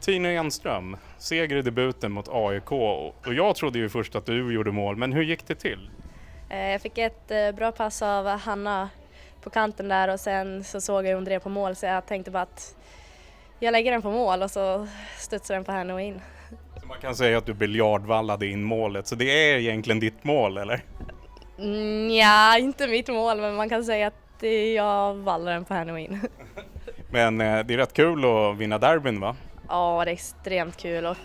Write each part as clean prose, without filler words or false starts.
Tina Enström, seger i debuten mot AIK och jag trodde ju först att du gjorde mål, men hur gick det till? Jag fick ett bra pass av Hanna på kanten där och sen så såg jag under det på mål så jag tänkte bara att jag lägger den på mål och så studsar den på henne och in. Så man kan säga att du biljardvallade in målet, så det är egentligen ditt mål, eller? Ja, inte mitt mål, men man kan säga att jag vallar den på henne och in. Men det är rätt kul att vinna derbyn, va? Ja, det är extremt kul och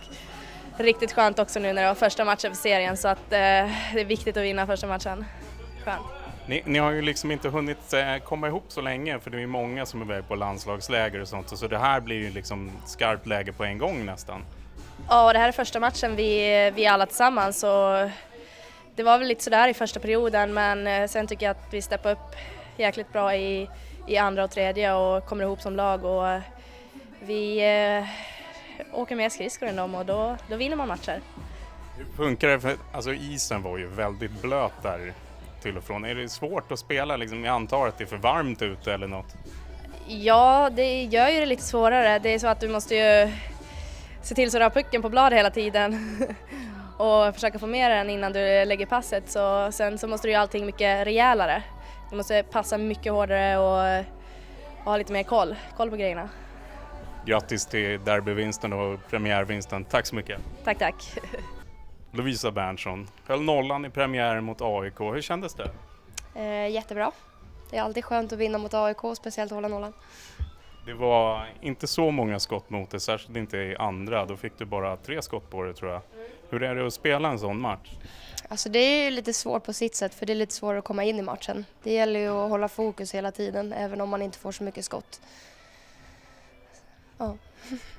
riktigt skönt också nu när det var första matchen för serien så att det är viktigt att vinna första matchen. Skönt. Ni har ju liksom inte hunnit komma ihop så länge för det är många som är iväg på landslagsläger och sånt så det här blir ju liksom skarpt läge på en gång nästan. Ja, det här är första matchen vi alla tillsammans så det var väl lite sådär i första perioden men sen tycker jag att vi steppar upp jäkligt bra i andra och tredje och kommer ihop som lag och vi åker med skridskor än dem och då vinner man matcher. Hur funkar det? För, alltså isen var ju väldigt blöt där till och från. Är det svårt att spela? Liksom, jag antar att det är för varmt ute eller något? Ja, det gör ju det lite svårare. Det är så att du måste ju se till så du har pucken på bladet hela tiden och försöka få med den innan du lägger passet. Så, sen så måste du göra allting mycket rejälare. Du måste passa mycket hårdare och ha lite mer koll på grejerna. Grattis till derbyvinsten och premiärvinsten. Tack så mycket. Tack. Lovisa Berndtsson höll nollan i premiären mot AIK. Hur kändes det? Jättebra. Det är alltid skönt att vinna mot AIK, speciellt hålla nollan. Det var inte så många skott mot det, särskilt inte i andra. Då fick du bara 3 skott på det tror jag. Hur är det att spela en sån match? Alltså det är ju lite svårt på sitt sätt för det är lite svårare att komma in i matchen. Det gäller ju att hålla fokus hela tiden även om man inte får så mycket skott. Ja.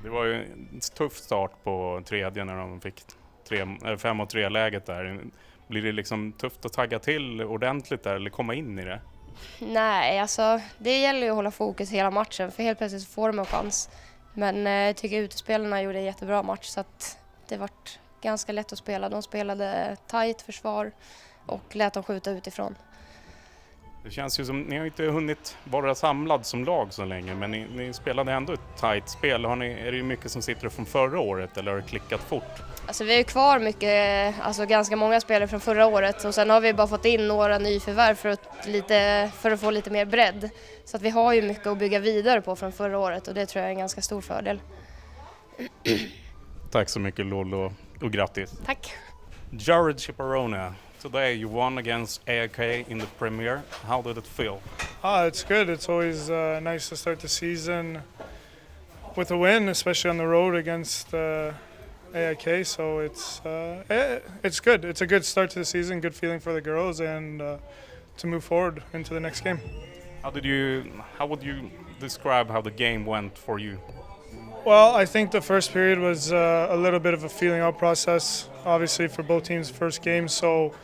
Det var ju en tuff start på tredje när de fick 5-3-läget där. Blir det liksom tufft att tagga till ordentligt där eller komma in i det? Nej, alltså det gäller ju att hålla fokus hela matchen för helt plötsligt får de en chans. Men jag tycker utespelarna gjorde en jättebra match så att det var ganska lätt att spela. De spelade tight försvar och lät dem skjuta utifrån. Det känns ju som ni har inte hunnit vara samlad som lag så länge men ni spelade ändå ett tight spel. Är det mycket som sitter från förra året eller har det klickat fort? Alltså vi har ju kvar mycket, alltså ganska många spelare från förra året och sen har vi bara fått in några nyförvärv för att få lite mer bredd. Så att vi har ju mycket att bygga vidare på från förra året och det tror jag är en ganska stor fördel. Tack så mycket Lolo och grattis. Tack. Jared Cipparone, today you won against AIK in the Premier. How did it feel? It's good. It's always nice to start the season with a win, especially on the road against AIK. So it's good. It's a good start to the season, good feeling for the girls, and to move forward into the next game. How would you describe how the game went for you? Well, I think the first period was a little bit of a feeling out process, obviously for both teams' first game. So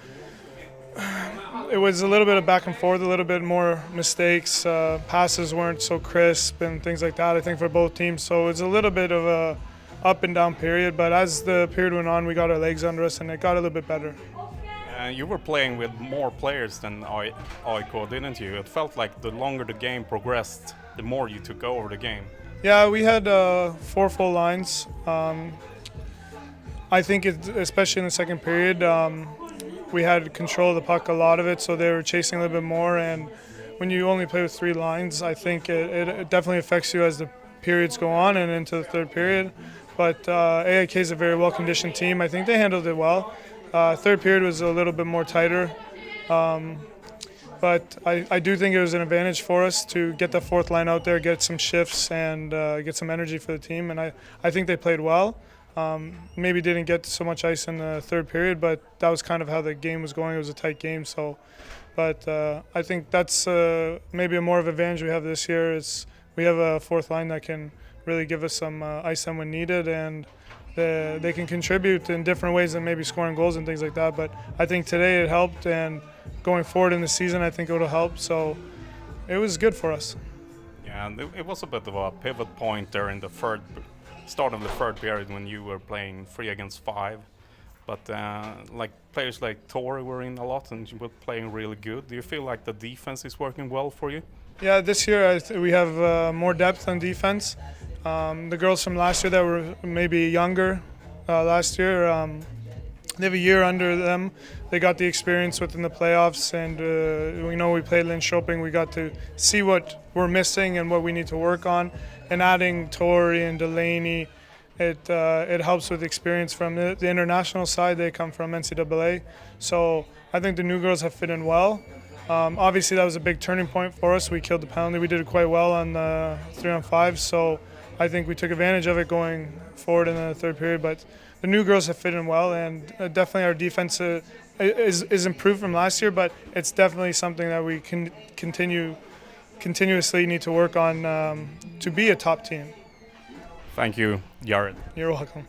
it was a little bit of back and forth, a little bit more mistakes. Passes weren't so crisp and things like that, I think, for both teams. So it was a little bit of a up and down period. But as the period went on, we got our legs under us and it got a little bit better. You were playing with more players than AIK, didn't you? It felt like the longer the game progressed, the more you took over the game. Yeah, we had 4 full lines. I think, especially in the second period, we had control of the puck a lot of it, so they were chasing a little bit more. And when you only play with 3 lines, I think it definitely affects you as the periods go on and into the third period. But AIK is a very well-conditioned team. I think they handled it well. Third period was a little bit more tighter. But I do think it was an advantage for us to get the fourth line out there, get some shifts, and get some energy for the team. And I think they played well. Maybe didn't get so much ice in the third period, but that was kind of how the game was going. It was a tight game. But I think that's maybe a more of an advantage we have this year. Is we have a fourth line that can really give us some ice time when needed, and they can contribute in different ways than maybe scoring goals and things like that. But I think today it helped, and going forward in the season, I think it will help. So it was good for us. Yeah, and it was a bit of a pivot point there in the start of the third period when you were playing 3 against 5. But like players like Tori were in a lot and you were playing really good. Do you feel like the defense is working well for you? Yeah, this year we have more depth on defense. The girls from last year that were maybe younger last year, they have a year under them. They got the experience within the playoffs, and we know we played Linköping. We got to see what we're missing and what we need to work on. And adding Tori and Delaney, it helps with experience from the international side. They come from NCAA, so I think the new girls have fit in well. Obviously, that was a big turning point for us. We killed the penalty. We did it quite well on the 3-on-5, so I think we took advantage of it going forward in the third period. But the new girls have fit in well, and definitely our defense is improved from last year, but it's definitely something that we can continuously need to work on to be a top team. Thank you, Jared. You're welcome.